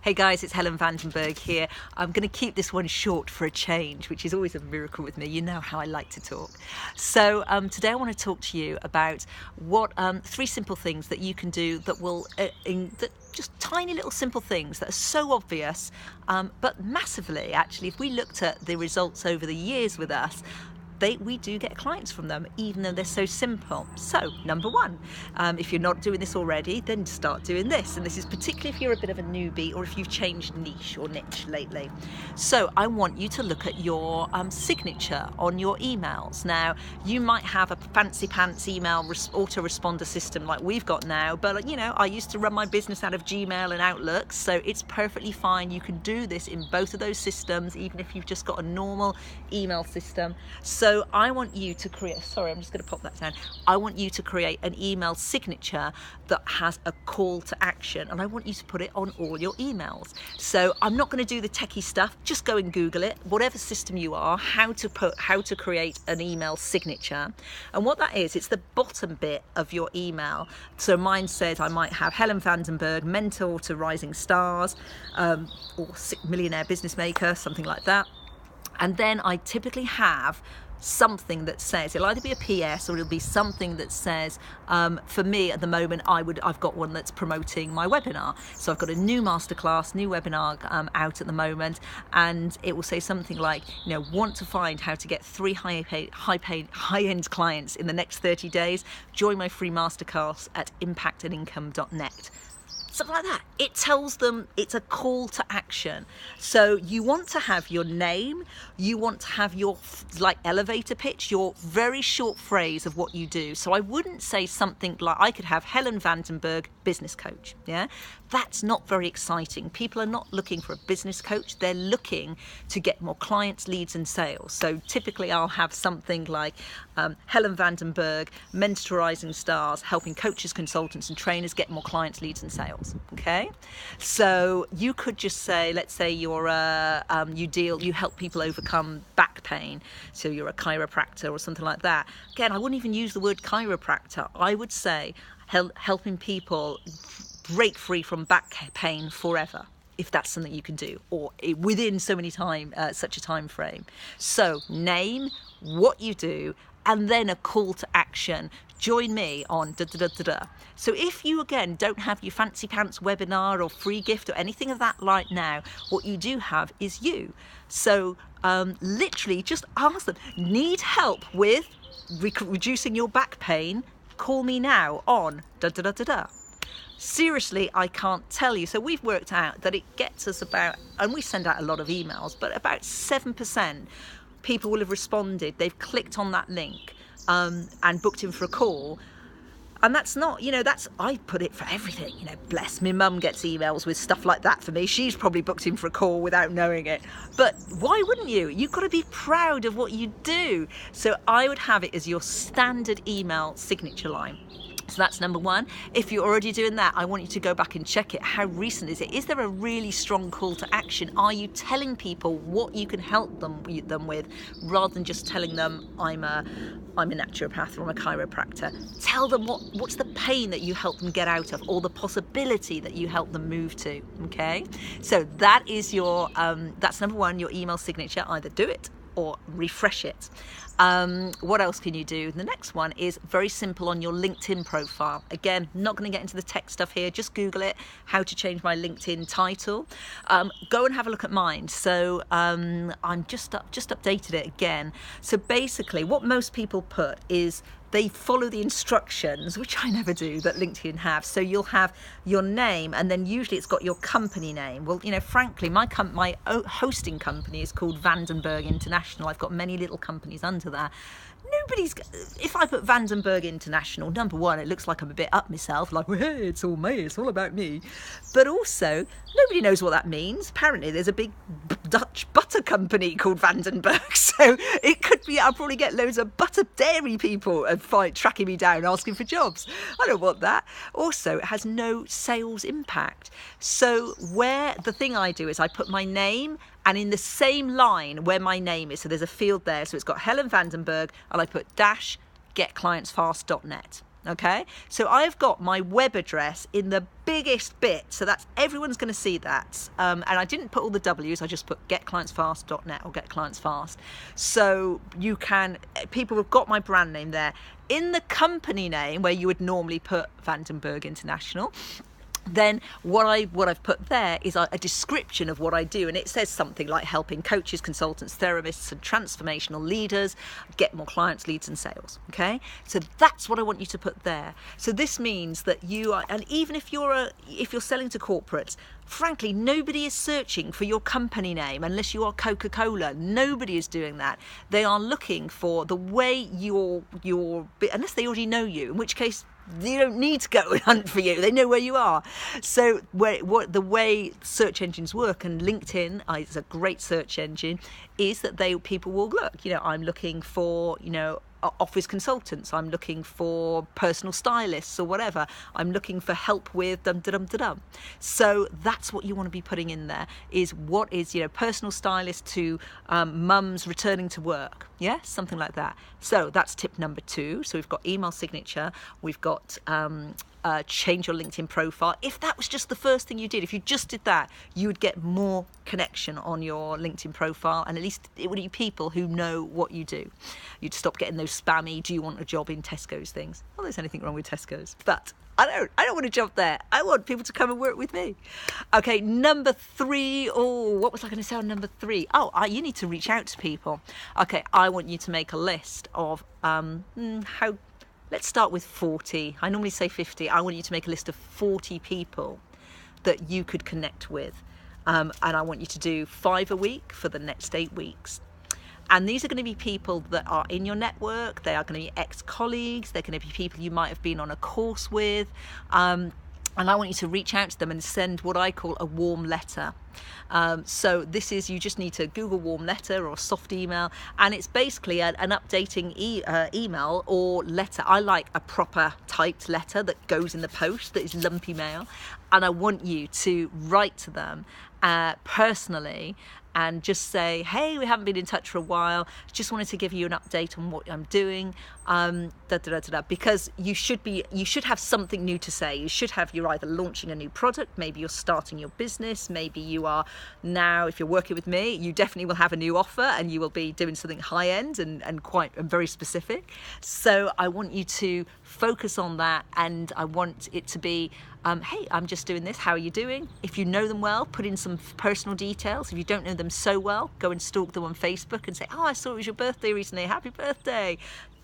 Hey guys, it's Helen Vandenberg here. I'm going to keep this one short for a change, which is always a miracle with me. You know how I like to talk. So today I want to talk to you about what 3 simple things that you can do that will, just tiny little simple things that are so obvious, but massively actually, if we looked at the results over the years with us, we do get clients from them, even though they're so simple. So, number 1, if you're not doing this already, then start doing this. And this is particularly if you're a bit of a newbie or if you've changed niche or niche lately. So, I want you to look at your signature on your emails. Now, you might have a fancy pants email autoresponder system like we've got now, but you know, I used to run my business out of Gmail and Outlook, so it's perfectly fine. You can do this in both of those systems, even if you've just got a normal email system. So I want you to create, I'm just going to pop that down. I want you to create an email signature that has a call to action, and I want you to put it on all your emails. So I'm not going to do the techie stuff. Just go and Google it, whatever system you are, how to create an email signature. And what that is, it's the bottom bit of your email. So mine says I might have Helen Vandenberg, mentor to rising stars, or millionaire business maker, something like that. And then I typically have something that says, it'll either be a PS or it'll be something that says, for me at the moment, I've got one that's promoting my webinar. So I've got a new masterclass, new webinar out at the moment, and it will say something like, you know, want to find how to get 3 high-end clients in the next 30 days? Join my free masterclass at impactandincome.net. Something like that. It tells them it's a call to action. So you want to have your name, you want to have your elevator pitch, your very short phrase of what you do. So I wouldn't say something like, I could have Helen Vandenberg, business coach. Yeah, that's not very exciting. People are not looking for a business coach. They're looking to get more clients, leads and sales. So typically I'll have something like Helen Vandenberg, mentorizing stars, helping coaches, consultants and trainers get more clients, leads and sales. Okay, so you could just say, let's say you're you help people overcome back pain, so you're a chiropractor or something like that. Again, I wouldn't even use the word chiropractor. I would say helping people break free from back pain forever, if that's something you can do, or within such a time frame. So name, what you do, and then a call to action. Join me on da-da-da-da-da. So if you, again, don't have your fancy pants webinar or free gift or anything of that right now, what you do have is you. So literally just ask them, need help with reducing your back pain? Call me now on da-da-da-da-da. Seriously, I can't tell you. So we've worked out that it gets us about, and we send out a lot of emails, but about 7% people will have responded. They've clicked on that link and booked in for a call. And that's not, I put it for everything. Bless me, mum gets emails with stuff like that for me. She's probably booked in for a call without knowing it. But why wouldn't you? You've got to be proud of what you do. So I would have it as your standard email signature line. So that's number 1. If you're already doing that, I want you to go back and check it. How recent is it? Is there a really strong call to action? Are you telling people what you can help them with, rather than just telling them I'm a naturopath or I'm a chiropractor? Tell them what's the pain that you help them get out of, or the possibility that you help them move to. Okay, so that is your that's number 1, your email signature. Either do it or refresh it. What else can you do? The next one is very simple on your LinkedIn profile. Again, not going to get into the tech stuff here. Just Google it, how to change my LinkedIn title. Go and have a look at mine. So I'm just updated it again. So basically what most people put is they follow the instructions, which I never do, that LinkedIn have. So you'll have your name, and then usually it's got your company name. Well, frankly, my hosting company is called Vandenberg International. I've got many little companies under that. If I put Vandenberg International, number 1, it looks like I'm a bit up myself, like, well, hey, it's all me, it's all about me. But also, nobody knows what that means. Apparently, there's a big Dutch butter company called Vandenberg, so it could be, I'll probably get loads of butter dairy people tracking me down, asking for jobs. I don't want that. Also, it has no sales impact. So the thing I do is I put my name, and in the same line where my name is, so there's a field there, so it's got Helen Vandenberg, and I put -- getclientsfast.net. Okay, so I've got my web address in the biggest bit, so that's everyone's going to see that. And I didn't put all the W's, I just put getclientsfast.net or getclientsfast. So you can, people have got my brand name there. In the company name, where you would normally put Vandenberg International, then what I've put there is a description of what I do, and it says something like helping coaches, consultants, therapists and transformational leaders get more clients, leads and sales. Okay, so that's what I want you to put there. So this means that you are, and even if you're selling to corporates, frankly, nobody is searching for your company name unless you are Coca-Cola. Nobody is doing that. They are looking for the way your unless they already know you, in which case you don't need to go and hunt for you. They know where you are. So the way search engines work, and LinkedIn is a great search engine, is that people will look. I'm looking for office consultants. I'm looking for personal stylists or whatever. I'm looking for help with dum-da-dum-da-dum. So that's what you want to be putting in there, is what is, personal stylist to mums returning to work. Yeah, something like that. So that's tip number 2. So we've got email signature, we've got change your LinkedIn profile. If that was just the first thing you did, if you just did that, you would get more connection on your LinkedIn profile, and at least it would be people who know what you do. You'd stop getting those spammy, do you want a job in Tesco's things. Well, there's anything wrong with Tesco's, but I don't want a job there. I want people to come and work with me. Okay, number 3. Oh, what was I going to say on number 3? Oh, you need to reach out to people. Okay, I want you to make a list of let's start with 40. I normally say 50. I want you to make a list of 40 people that you could connect with. And I want you to do 5 a week for the next 8 weeks. And these are going to be people that are in your network. They are going to be ex-colleagues. They're going to be people you might have been on a course with. And I want you to reach out to them and send what I call a warm letter. So this is, you just need to Google warm letter or soft email, and it's basically an updating email or letter. I like a proper typed letter that goes in the post, that is lumpy mail, and I want you to write to them personally and just say, hey, we haven't been in touch for a while, just wanted to give you an update on what I'm doing, because you should have something new to say. You're either launching a new product, maybe you're starting your business, maybe you are now, if you're working with me, you definitely will have a new offer and you will be doing something high end and very specific. So I want you to focus on that, and I want it to be, hey, I'm just doing this, how are you doing? If you know them well, put in some personal details. If you don't know them so well, go and stalk them on Facebook and say, oh, I saw it was your birthday recently, happy birthday.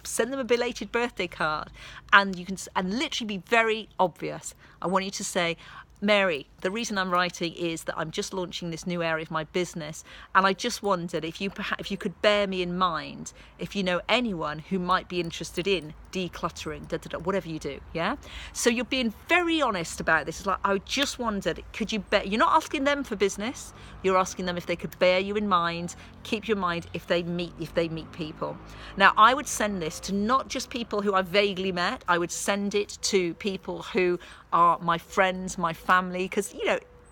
Send them a belated birthday card, and you can literally be very obvious. I want you to say, Mary, the reason I'm writing is that I'm just launching this new area of my business, and I just wondered if you could bear me in mind if you know anyone who might be interested in decluttering, whatever you do. Yeah, so you're being very honest about this. It's like, I just wondered, could you bear? You're not asking them for business, you're asking them if they could bear you in mind, keep your mind if they meet people. Now I would send this to not just people who I've vaguely met, I would send it to people who are my friends, my family, because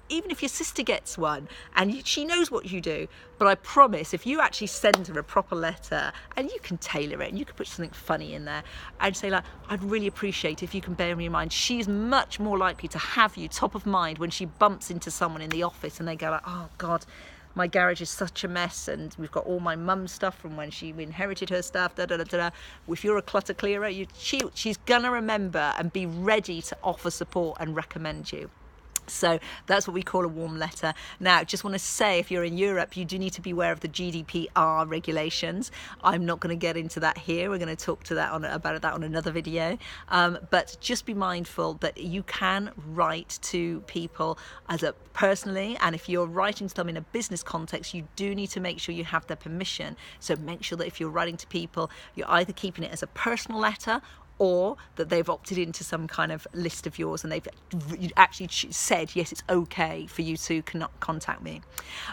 even if your sister gets one and she knows what you do, but I promise if you actually send her a proper letter, and you can tailor it and you can put something funny in there and say, like, I'd really appreciate if you can bear me in mind. She's much more likely to have you top of mind when she bumps into someone in the office and they go like, oh God, my garage is such a mess, and we've got all my mum's stuff from when she inherited her stuff, If you're a clutter clearer, she's gonna remember and be ready to offer support and recommend you. So that's what we call a warm letter. Now, just want to say, if you're in Europe, you do need to be aware of the GDPR regulations. I'm not going to get into that here. We're going to talk about that on another video. But just be mindful that you can write to people personally, and if you're writing to them in a business context, you do need to make sure you have their permission. So make sure that if you're writing to people, you're either keeping it as a personal letter, or that they've opted into some kind of list of yours and they've actually said, yes, it's okay for you to contact me.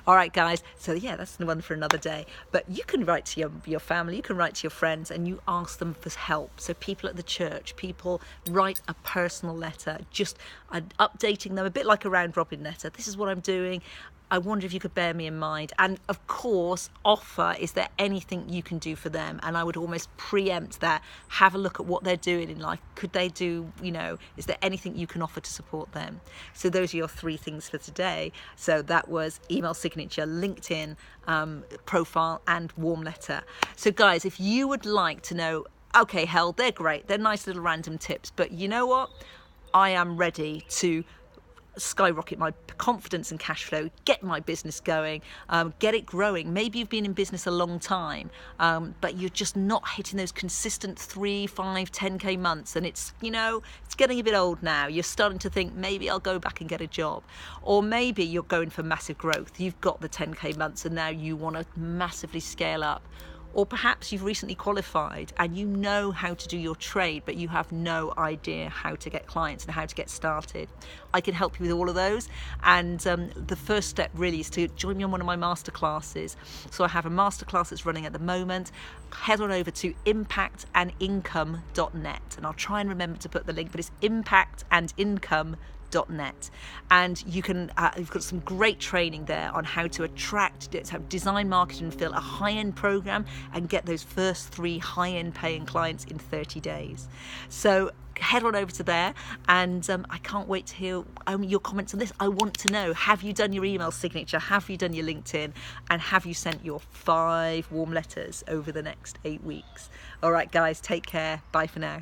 All right, guys. So yeah, that's the one for another day. But you can write to your family, you can write to your friends, and you ask them for help. So people at the church, people write a personal letter, just updating them, a bit like a round robin letter. This is what I'm doing. I wonder if you could bear me in mind. And of course, offer, is there anything you can do for them? And I would almost preempt that. Have a look at what they're doing in life. Could they do, is there anything you can offer to support them? So those are your 3 things for today. So that was email signature, LinkedIn profile, and warm letter. So guys, if you would like to know, okay, Hel, they're great. They're nice little random tips. But you know what? I am ready to skyrocket my confidence and cash flow, get my business going, get it growing. Maybe you've been in business a long time, but you're just not hitting those consistent 3, 5, 10k months, and it's getting a bit old now. You're starting to think, maybe I'll go back and get a job. Or maybe you're going for massive growth. You've got the 10k months and now you want to massively scale up. Or perhaps you've recently qualified and you know how to do your trade, but you have no idea how to get clients and how to get started. I can help you with all of those. And the first step really is to join me on one of my masterclasses. So I have a masterclass that's running at the moment. Head on over to impactandincome.net, and I'll try and remember to put the link, but it's impactandincome.net. And you can you've got some great training there on how to attract, how to design, market and fill a high-end program and get those first 3 high-end paying clients in 30 days. So head on over to there, and I can't wait to hear your comments on this. I want to know, have you done your email signature, have you done your LinkedIn, and have you sent your 5 warm letters over the next 8 weeks? All right guys, take care, bye for now.